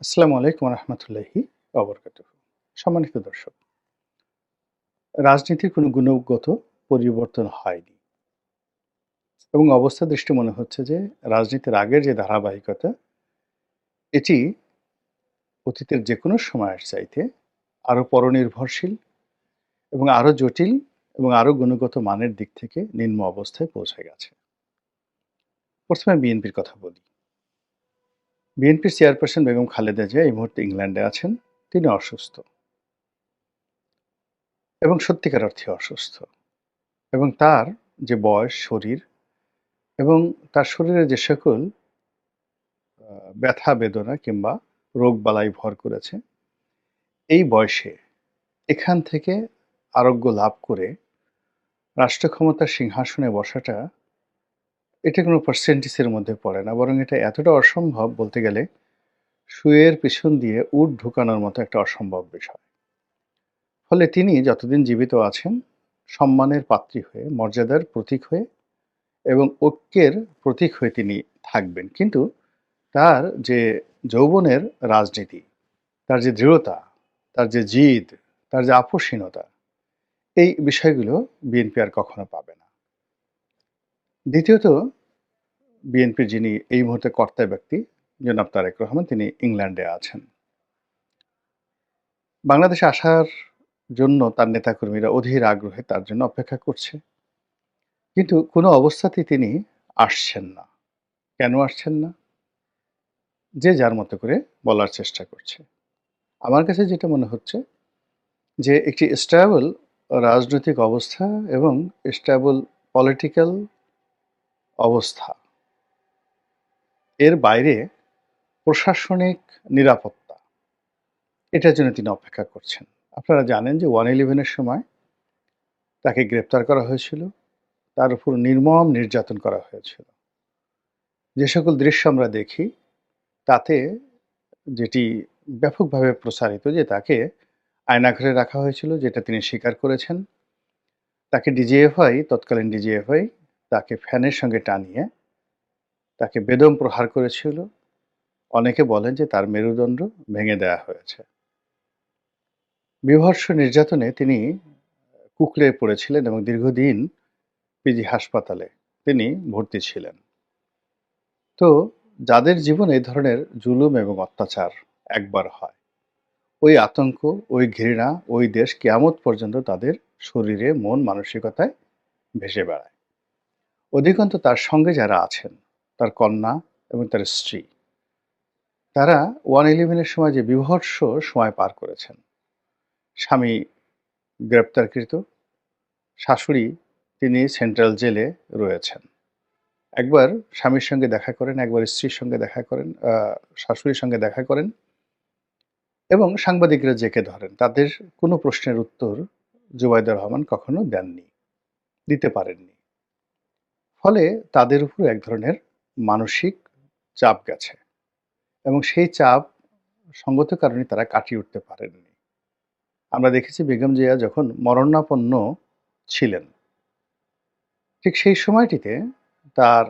আসসালামু আলাইকুম রহমতুল্লাহি অবরকাতুহু। সম্মানিত দর্শক, রাজনীতির কোনো গুণগত পরিবর্তন হয়নি এবং অবস্থা দৃষ্টে মনে হচ্ছে যে রাজনীতির আগের যে ধারাবাহিকতা এটি অতীতের যে কোনো সময়ের চাইতে আরও পরনির্ভরশীল এবং আরও জটিল এবং আরও গুণগত মানের দিক থেকে নিম্ন অবস্থায় পৌঁছে গেছে। প্রথমে বিএনপির কথা বলি। বিএনপির চেয়ারপারসন বেগম খালেদা জিয়া এই মুহূর্তে ইংল্যান্ডে আছেন। তিনি অসুস্থ এবং সত্যিকার অর্থে অসুস্থ, এবং তার যে বয়স, শরীর এবং তার শরীরে যে সকল ব্যথা বেদনা কিংবা রোগবালাই ভর করেছে, এই বয়সে এখান থেকে আরোগ্য লাভ করে রাষ্ট্র ক্ষমতার সিংহাসনে বসাটা এটা কোনো পার্সেন্টেজের মধ্যে পড়ে না, বরং এটা এতটা অসম্ভব, বলতে গেলে শুয়ের পিছন দিয়ে উট ঢুকানোর মতো একটা অসম্ভব বিষয়। ফলে তিনি যতদিন জীবিত আছেন সম্মানের পাত্রী হয়ে, মর্যাদার প্রতীক হয়ে এবং ঐক্যের প্রতীক হয়ে তিনি থাকবেন। কিন্তু তার যে যৌবনের রাজনীতি, তার যে দৃঢ়তা, তার যে জিদ, তার যে আপোষহীনতা, এই বিষয়গুলো বিএনপি আর কখনো পাবে না। দ্বিতীয়ত, বিএনপির যিনি এই মুহূর্তে কর্তা ব্যক্তি জনাব তারেক রহমান, তিনি ইংল্যান্ডে আছেন। বাংলাদেশে আসার জন্য তার নেতাকর্মীরা অধীর আগ্রহে তার জন্য অপেক্ষা করছে। কিন্তু কোনো অবস্থাতেই তিনি আসছেন না। কেন আসছেন না? যে যার মতো করে বলার চেষ্টা করছে। আমার কাছে যেটা মনে হচ্ছে যে একটি স্টেবল রাজনৈতিক অবস্থা এবং স্টেবল পলিটিক্যাল অবস্থা, এর বাইরে প্রশাসনিক নিরাপত্তা, এটার জন্য তিনি অপেক্ষা করছেন। আপনারা জানেন যে 111 এর সময় তাকে গ্রেপ্তার করা হয়েছিল, তার উপর নির্মম নির্যাতন করা হয়েছিল। যে সকল দৃশ্য আমরা দেখি তাতে যেটি ব্যাপকভাবে প্রচারিত যে তাকে আয়নাঘরে রাখা হয়েছিল, যেটা তিনি স্বীকার করেছেন। তাকে ডিজিএফআই, তৎকালীন ডিজিএফআই তাকে ফ্যানের সঙ্গে টানিয়ে তাকে বেদম প্রহার করেছিল। অনেকে বলেন যে তার মেরুদণ্ড ভেঙে দেয়া হয়েছে। বীভৎস নির্যাতনে তিনি কুঁকড়ে পড়েছিলেন এবং দীর্ঘদিন পিজি হাসপাতালে তিনি ভর্তি ছিলেন। তো যাদের জীবনে এই ধরনের জুলুম এবং অত্যাচার একবার হয়, ওই আতঙ্ক, ওই ঘৃণা, ওই দেশ কিয়ামত পর্যন্ত তাদের শরীরে, মন, মানসিকতায় ভেসে বেড়ায়। অধিকন্তু তার সঙ্গে যারা আছেন, তার কন্যা এবং তার স্ত্রী, তারা 111 এর সময় যে বীভৎস সময় পার করেছেন। স্বামী গ্রেপ্তারকৃত, শাশুড়ি তিনি সেন্ট্রাল জেলে রয়েছেন। একবার স্বামীর সঙ্গে দেখা করেন, একবার স্ত্রীর সঙ্গে দেখা করেন, শাশুড়ির সঙ্গে দেখা করেন এবং সাংবাদিকরা জেঁকে ধরেন। তাদের কোনো প্রশ্নের উত্তর জুবাইদুর রহমান কখনো দেননি, দিতে পারেননি। ফলে তাদের উপর এক ধরনের মানসিক চাপ গেছে এবং সেই চাপ সঙ্গত কারণে তারা কাটিয়ে উঠতে পারেননি। আমরা দেখেছি বেগম জিয়া যখন মরণাপন্ন ছিলেন, ঠিক সেই সময়টিতে তার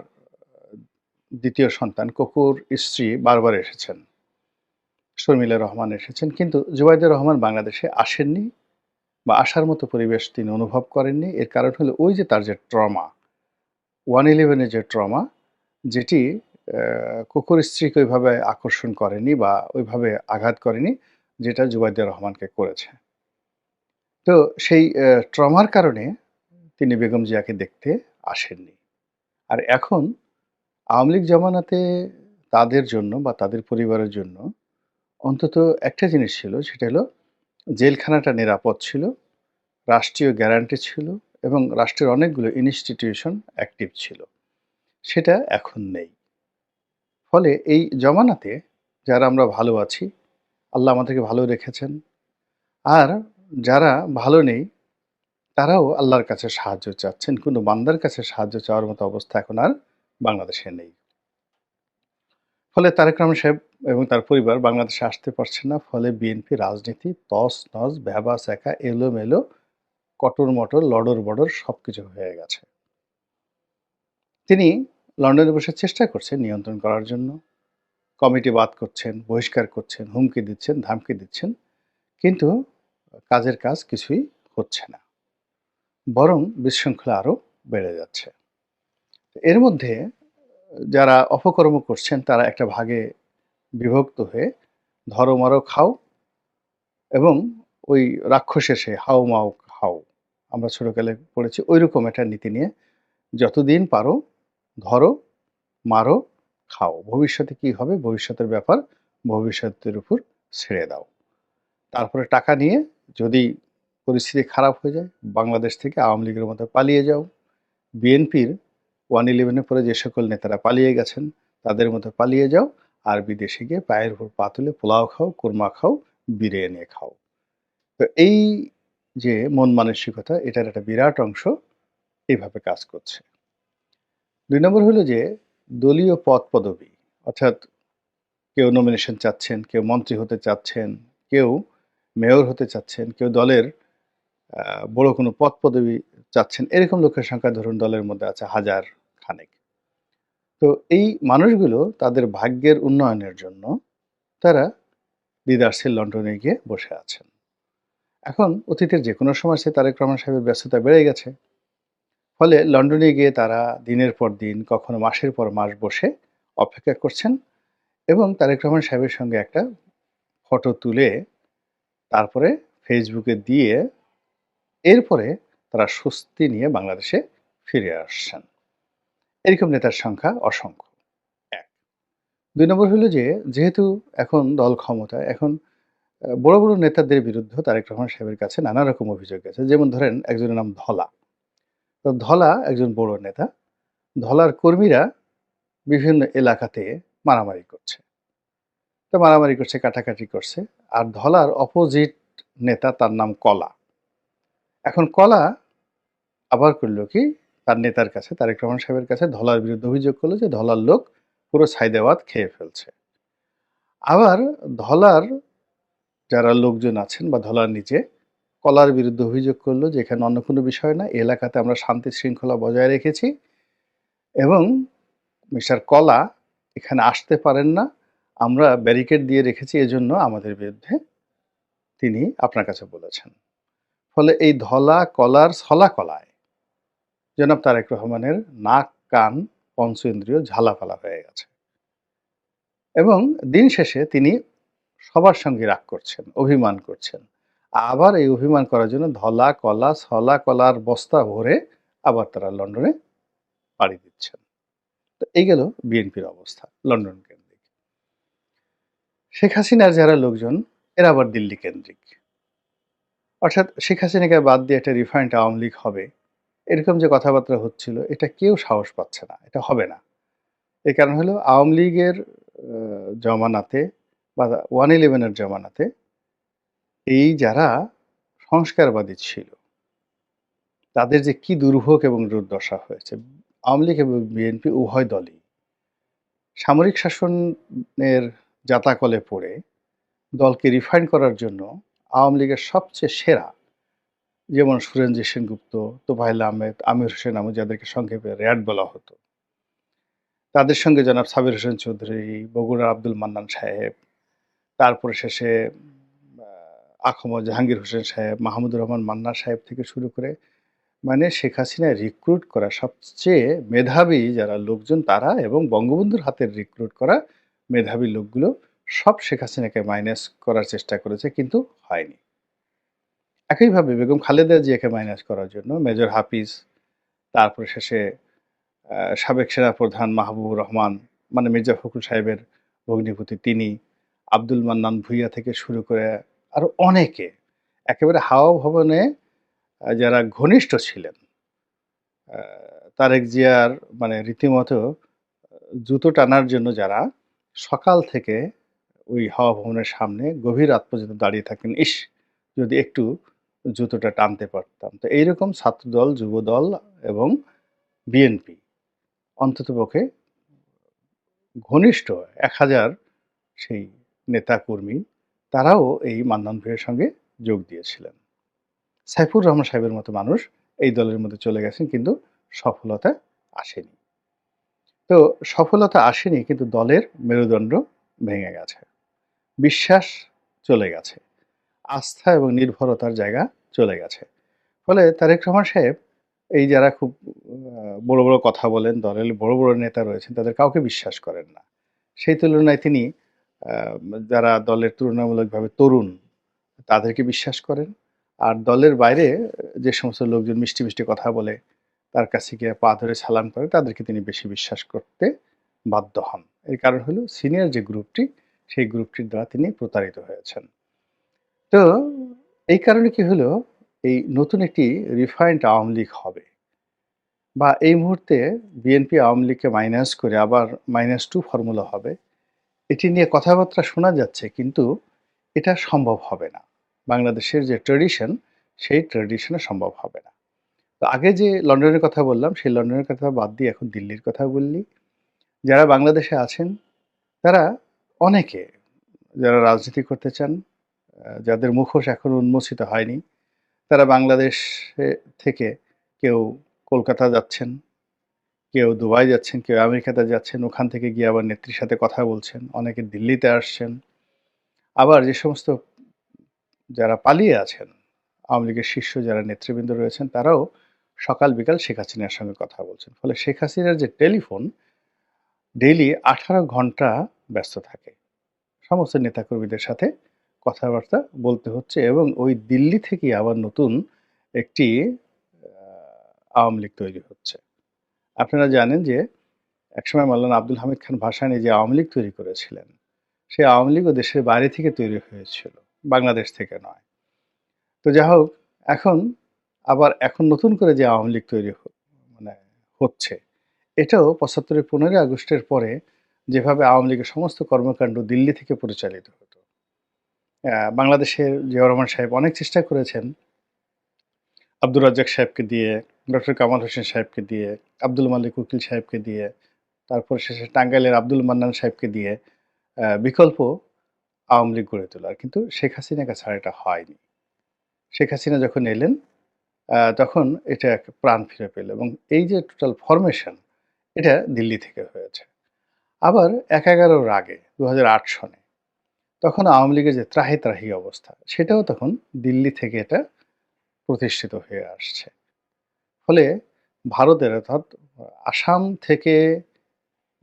দ্বিতীয় সন্তান কোকুর স্ত্রী বারবার এসেছেন। শর্মিলা রহমান এসেছেন। কিন্তু জুবাইদুর রহমান বাংলাদেশে আসেননি বা আসার মতো পরিবেশ তিনি অনুভব করেননি। এর কারণ হলো ওই যে তার যে ট্রমা, 111 এর যে ট্রমা, যেটি কোকুর স্ত্রীকে ওইভাবে আকর্ষণ করেনি বা ওইভাবে আঘাত করেনি, যেটা জুবাইদুর রহমানকে করেছে। তো সেই ট্রমার কারণে তিনি বেগম জিয়াকে দেখতে আসেননি। আর এখন আওয়ামী লীগ জমানাতে তাদের জন্য বা তাদের পরিবারের জন্য অন্তত একটা জিনিস ছিল, সেটা হলো জেলখানাটা নিরাপদ ছিল, রাষ্ট্রীয় গ্যারান্টি ছিল এবং রাষ্ট্রের অনেকগুলো ইনস্টিটিউশন অ্যাক্টিভ ছিল। সেটা এখন নেই। ফলে এই জমানাতে যারা আমরা ভালো আছি, আল্লাহ আমাদেরকে ভালো রেখেছেন। আর যারা ভালো নেই, তারাও আল্লাহর কাছে সাহায্য চাচ্ছেন। কোনো বান্দার কাছে সাহায্য চাওয়ার মতো অবস্থা এখন আর বাংলাদেশে নেই। ফলে তারেক রহমান সাহেব এবং তার পরিবার বাংলাদেশে আসতে পারছেন না। ফলে বিএনপি রাজনীতি তছনছ, ভ্যাবাচ্যাকা, এলোমেলো, কটর-মটর, লডর-বডর সবকিছু হয়ে গেছে। তিনি লন্ডনে বসে চেষ্টা করছেন নিয়ন্ত্রণ করার জন্য। কমিটি বাদ করছেন, বহিষ্কার করছেন, হুমকি দিচ্ছেন, ধামকি দিচ্ছেন। কিন্তু কাজের কাজ কিছুই হচ্ছে না। বরং বিশৃঙ্খলা আরো বেড়ে যাচ্ছে। এর মধ্যে যারা অপকর্ম করছেন তারা একটা ভাগে বিভক্ত হয়ে ধরো মারো খাও এবং ওই রাক্ষসের সেই হাও-মাও খাও। আমরা ছোটকালে পড়েছি ঐরকম একটা নীতি নিয়ে যতদিন পারো ধরো, মারো, খাও। ভবিষ্যতে কি হবে ভবিষ্যতের ব্যাপার ভবিষ্যতের উপর ছেড়ে দাও। তারপরে টাকা নিয়ে যদি পরিস্থিতি খারাপ হয়ে যায় বাংলাদেশ থেকে আওয়ামী লীগের মতো পালিয়ে যাও। বিএনপির 111 এর পরে যে সকল নেতারা পালিয়ে গেছেন তাদের মতো পালিয়ে যাও আর বিদেশে গিয়ে পায়ের উপর পা তুলে পোলাও খাও, কোরমা খাও, বিরিয়ানি খাও। তো এই যে মন মানসিকতা এটার একটা বিরাট অংশ এইভাবে কাজ করছে। ২ নম্বর হলো যে দলীয় পদ-পদবি অর্থাৎ কেউ নমিনেশন চাচ্ছেন, কেউ মন্ত্রী হতে চাচ্ছেন, কেউ মেয়র হতে চাচ্ছেন, কেউ দলের বড় কোনো পদ-পদবি চাচ্ছেন। এরকম লোকের সংখ্যা ধরুন দলের মধ্যে আছে হাজার খানেক। তো এই মানুষগুলো তাদের ভাগ্যের উন্নয়নের জন্য তারা দ্বিধার্থে লন্ডনে গিয়ে বসে আছেন। এখন অতীতের যেকোনো সময় সে তারেক রহমান সাহেবের ব্যস্ততা বেড়ে গেছে। ফলে লন্ডনে গিয়ে তারা দিনের পর দিন কখনো মাসের পর মাস বসে অপেক্ষা করছেন এবং তারেক রহমান সাহেবের সঙ্গে একটা ফটো তুলে তারপরে ফেসবুকে দিয়ে এরপরে তারা স্বস্তি নিয়ে বাংলাদেশে ফিরে আসছেন। এরকম নেতার সংখ্যা অসংখ্য। ১। ২ নম্বর হলো যে যেহেতু এখন দল ক্ষমতায় এখন বড়, বড় নেতাদের বিরুদ্ধেও তারেক রহমান সাহেবের কাছে নানা রকম অভিযোগ আছে। যেমন ধরেন একজনের নাম ধলা। তো ধলা একজন বড় নেতা। ধলার কর্মীরা বিভিন্ন এলাকাতে মারামারি করছে। তো মারামারি করছে, কাটাকাটি করছে। আর ধলার অপোজিট নেতা তার নাম কলা। এখন কলা আবার করল কি তার নেতার কাছে তারেক রহমান সাহেবের কাছে ধলার বিরুদ্ধে অভিযোগ করল যে ধলার লোক পুরো সায়দাবাদ খেয়ে ফেলছে। আবার ধলার যারা লোকজন আছেন বা ধলার নিচে কলার বিরুদ্ধে অভিযোগ করল যে এখানে অন্য কোনো বিষয় না, এই এলাকাতে আমরা শান্তি শৃঙ্খলা বজায় রেখেছি এবং মিস্টার কলা এখানে আসতে পারেন না। আমরা ব্যারিকেড দিয়ে রেখেছি এজন্য আমাদের বিরুদ্ধে তিনি আপনার কাছে বলেছেন। ফলে এই ধলা কলার ছলা কলায় জনাব তারেক রহমানের নাক, কান, পঞ্চ ইন্দ্রিয় ঝালাপালা হয়ে গেছে। এবং দিন শেষে তিনি সবার সঙ্গে রাগ করছেন, অভিমান করছেন। আবার এই অভিমান করার জন্য ধলা কলা, ছলা কলার বস্তা ভরে আবার তারা লন্ডনে পাড়ি দিচ্ছেন। তো এই গেল বিএনপির অবস্থা লন্ডন কেন্দ্রিক। শেখ হাসিনার যারা লোকজন এরা আবার দিল্লি কেন্দ্রিক। অর্থাৎ শেখ হাসিনাকে বাদ দিয়ে একটা রিফাইন্ড আওয়ামী লীগ হবে এরকম যে কথাবার্তা হচ্ছিল এটা কেউ সাহস পাচ্ছে না, এটা হবে না। এর কারণ হলো আওয়ামী লীগের জমানাতে বা 111 এর জমানাতে এই যারা সংস্কারবাদী ছিল তাদের যে কি দুর্ভোগ এবং দুর্দশা হয়েছে। আওয়ামী লীগ এবং বিএনপি উভয় দলই সামরিক শাসনের জাতাকলে পড়ে দলকে রিফাইন করার জন্য আওয়ামী লীগের সবচেয়ে সেরা যেমন সুরেন্দ্র সেনগুপ্ত, তোফায়েল আহমেদ, আমির হোসেন আমু যাদেরকে সংক্ষেপে র‍্যাড বলা হতো। তাদের সঙ্গে জনাব সাবির হোসেন চৌধুরী, বগুড়ার আব্দুল মান্নান সাহেব, তারপরে শেষে আখম জাহাঙ্গীর হোসেন সাহেব, মাহমুদুর রহমান মান্না সাহেব থেকে শুরু করে মানে শেখ হাসিনা রিক্রুট করা সবচেয়ে মেধাবী যারা লোকজন তারা এবং বঙ্গবন্ধুর হাতের রিক্রুট করা মেধাবী লোকগুলো সব শেখ হাসিনাকে মাইনাস করার চেষ্টা করেছে কিন্তু হয়নি। একইভাবে বেগম খালেদা জিয়াকে মাইনাস করার জন্য মেজর হাফিজ, তারপরে শেষে সাবেক সেনাপ্রধান মাহবুবুর রহমান মানে মির্জা ফখরুল সাহেবের ভগ্নিপতি তিনি, আব্দুল মান্নান ভূঁইয়া থেকে শুরু করে আরো অনেকে একেবারে হাওয়া ভবনে যারা ঘনিষ্ঠ ছিলেন তারেক জিয়ার মানে রীতিমতো জুতো টানার জন্য যারা সকাল থেকে ওই হাওয়া ভবনের সামনে গভীর রাত পর্যন্ত দাঁড়িয়ে থাকেন, ইস যদি একটু জুতোটা টানতে পারতাম। তো এইরকম ছাত্রদল, যুবদল এবং বিএনপি অন্ততপক্ষে ঘনিষ্ঠ ১,০০০ সেই নেতাকর্মী তারাও এই মান্নান ভাইয়ের সঙ্গে যোগ দিয়েছিলেন। সাইফুর রহমান সাহেবের মতো মানুষ এই দলের মধ্যে চলে গেছেন কিন্তু সফলতা আসেনি। তো সফলতা আসেনি কিন্তু দলের মেরুদণ্ড ভেঙে গেছে, বিশ্বাস চলে গেছে, আস্থা এবং নির্ভরতার জায়গা চলে গেছে। ফলে তারেক রহমান সাহেব এই যারা খুব বড়, বড় কথা বলেন, দলের বড়, বড় নেতা রয়েছেন তাদের কাউকে বিশ্বাস করেন না। সেই তুলনায় তিনি আ যারা দলের তুলনামূলকভাবে তরুণ তাদেরকে বিশ্বাস করেন। আর দলের বাইরে যে সমস্ত লোকজন মিষ্টি, মিষ্টি কথা বলে তার কাছে গিয়ে পা ধরে সালাম করে তাদেরকে তিনি বেশি বিশ্বাস করতে বাধ্য হন। এর কারণ হলো সিনিয়র যে গ্রুপটি সেই গ্রুপটির দ্বারা তিনি প্রতারিত হয়েছেন। তো এই কারণে কি হলো, এই নতুন একটি রিফাইন্ড আওয়ামী লীগ হবে বা এই মুহূর্তে বিএনপি আওয়ামী লীগকে মাইনাস করে আবার -2 ফর্মুলা হবে। এটি নিয়ে কথাবার্তা শোনা যাচ্ছে কিন্তু এটা সম্ভব হবে না। বাংলাদেশের যে ট্র্যাডিশন সেই ট্র্যাডিশনে সম্ভব হবে না। তো আগে যে লন্ডনের কথা বললাম সেই লন্ডনের কথা বাদ দিয়ে এখন দিল্লির কথা বললি। যারা বাংলাদেশে আছেন তারা অনেকে যারা রাজনীতি করতে চান, যাদের মুখোশ এখনো উন্মোচিত হয়নি, তারা বাংলাদেশে থেকে কেউ কলকাতা যাচ্ছেন, কেউ দুবাই যাচ্ছেন, কেউ আমেরিকাতে যাচ্ছেন। ওখান থেকে গিয়ে আবার নেত্রীর সাথে কথা বলছেন। অনেকে দিল্লিতে আসছেন। আবার যে সমস্ত যারা পালিয়ে আছেন, আওয়ামী লীগের শীর্ষ যারা নেতৃবৃন্দ রয়েছেন তারাও সকাল বিকাল শেখ হাসিনার সঙ্গে কথা বলছেন। ফলে শেখ হাসিনার যে টেলিফোন ডেইলি ১৮ ঘন্টা ব্যস্ত থাকে। সমস্ত নেতাকর্মীদের সাথে কথাবার্তা বলতে হচ্ছে এবং ওই দিল্লি থেকেই আবার নতুন একটি আওয়ামী লীগ তৈরি হচ্ছে। আপনারা জানেন যে একসময় মাওলানা আব্দুল হামিদ খান ভাসানী যে আওয়ামী লীগ তৈরি করেছিলেন, সেই আওয়ামী লীগও দেশের বাইরে থেকে তৈরি হয়েছিল, বাংলাদেশ থেকে নয়। তো যা হোক, এখন এখন নতুন করে যে আওয়ামী লীগ তৈরি মানে হচ্ছে, এটাও ৭৫ এর ১৫ই আগস্টের পরে যেভাবে আওয়ামী লীগের সমস্ত কর্মকাণ্ড দিল্লি থেকে পরিচালিত হতো। বাংলাদেশের জিয়াউর রহমান সাহেব অনেক চেষ্টা করেছেন আব্দুর রাজ্জাক সাহেবকে দিয়ে, ডক্টর কামাল হোসেন সাহেবকে দিয়ে, আব্দুল মালিক উকিল সাহেবকে দিয়ে, তারপর শেষে টাঙ্গাইলের আব্দুল মান্নান সাহেবকে দিয়ে বিকল্প আওয়ামী লীগ গড়ে তোলার। কিন্তু শেখ হাসিনার কাছে আর এটা হয়নি। শেখ হাসিনা যখন এলেন তখন এটা এক প্রাণ ফিরে পেল এবং এই যে টোটাল ফরমেশন এটা দিল্লি থেকে হয়েছে। আবার ১/১১ র আগে ২০০৮ সনে তখন আওয়ামী লীগের যে ত্রাহি-ত্রাহি অবস্থা সেটাও তখন দিল্লি থেকে এটা প্রতিষ্ঠিত হয়ে আসছে। ফলে ভারতের অর্থাৎ আসাম থেকে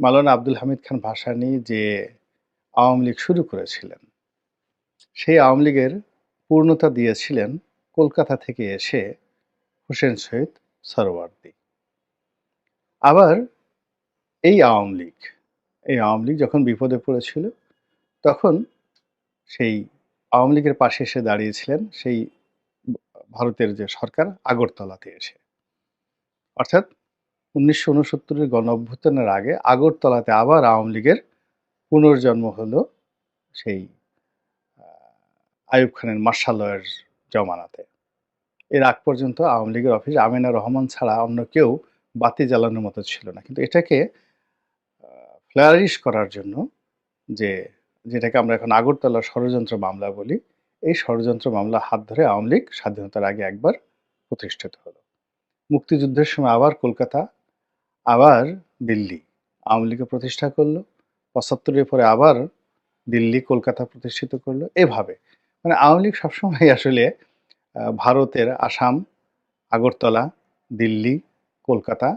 মাওলানা আব্দুল হামিদ খান ভাসানী যে আওয়ামী লীগ শুরু করেছিলেন, সেই আওয়ামী লীগের পূর্ণতা দিয়েছিলেন কলকাতা থেকে এসে হোসেন শহীদ সোহরাওয়ার্দী। আবার এই আওয়ামী লীগ যখন বিপদে পড়েছিল তখন সেই আওয়ামী লীগের পাশে এসে দাঁড়িয়েছিলেন সেই ভারতের যে সরকার আগরতলাতে এসে। অর্থাৎ ১৯৬৯ এর গণঅভ্যুত্থানের আগে আগরতলাতে আবার আওয়ামী লীগের পুনর্জন্ম হলো সেই আ আইয়ুব খানের মার্শাল ল এর জমানাতে। এর আগ পর্যন্ত আওয়ামী লীগের অফিস আমিনা রহমান ছাড়া অন্য কেউ বাতি জ্বালানোর মতো ছিল না। কিন্তু এটাকে আ ফ্লারিশ করার জন্য যে যেটাকে আমরা এখন আগরতলা ষড়যন্ত্র মামলা বলি, এই ষড়যন্ত্র মামলা হাত ধরে আওয়ামী লীগ স্বাধীনতার আগে একবার প্রতিষ্ঠিত হলো। মুক্তিযুদ্ধের সময় আবার কলকাতা, আবার দিল্লি আওয়ামী লীগকে প্রতিষ্ঠা করলো। ৭৫ এর পরে আবার দিল্লি, কলকাতা প্রতিষ্ঠিত করলো। এভাবে মানে আওয়ামী লীগ সবসময় আসলে ভারতের আসাম, আগরতলা, দিল্লি, কলকাতা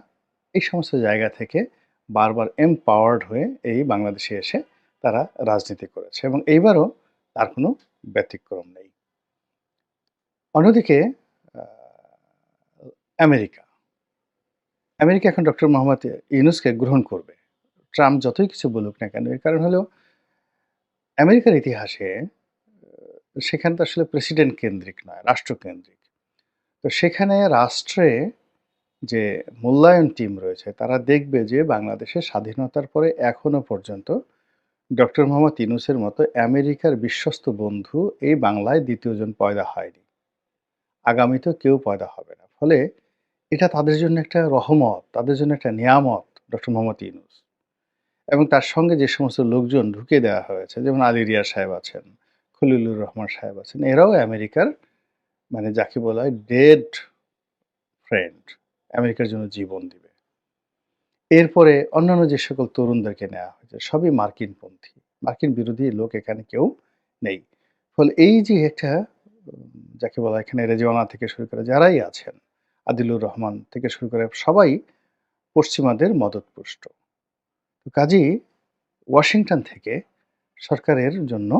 এই সমস্ত জায়গা থেকে বারবার এম্পাওয়ার্ড হয়ে এই বাংলাদেশে এসে তারা রাজনীতি করেছে এবং এইবারও তার কোনো ব্যতিক্রম নেই। অন্যদিকে আ আমেরিকা, আমেরিকা এখন ডক্টর মোহাম্মদ ইউনূসকে গ্রহণ করবে। ট্রাম্প যতই কিছু বলুক না কেন, এর কারণ হলো আমেরিকার ইতিহাসে সেখানে তো আসলে প্রেসিডেন্ট কেন্দ্রিক নয়, রাষ্ট্রকেন্দ্রিক। তো সেখানে রাষ্ট্রে যে মূল্যায়ন টিম রয়েছে তারা দেখবে যে বাংলাদেশের স্বাধীনতার পরে এখনো পর্যন্ত ডক্টর মোহাম্মদ ইউনূসের মতো আমেরিকার বিশ্বস্ত বন্ধু এই বাংলায় ২য় জন পয়দা হয়নি। আগামীতেও কেউ পয়দা হবে না। ফলে এটা তাদের জন্য একটা রহমত, তাদের জন্য একটা নেয়ামত ডক্টর মোহাম্মদ ইউনূস। এবং তার সঙ্গে যে সমস্ত লোকজন ঢুকিয়ে দেওয়া হয়েছে যেমন আলী রিয়াজ সাহেব আছেন, খলিলুর রহমান সাহেব আছেন, এরাও আমেরিকার মানে যাকে বলা হয় ডেড ফ্রেন্ড, আমেরিকার জন্য জীবন দিবে। এরপরে অন্যান্য যে সকল তরুণদেরকে নেওয়া হয়েছে সবই মার্কিনপন্থী। মার্কিন বিরোধী লোক এখানে কেউ নেই। ফলে এই যে একটা যাকে বলা হয় এখানে রেজওয়ানা থেকে শুরু করে যারাই আছেন, আদিলুর রহমান থেকে শুরু করে সবাই পশ্চিমাদের মদদপুষ্ট। কাজেই ওয়াশিংটন থেকে সরকারের জন্য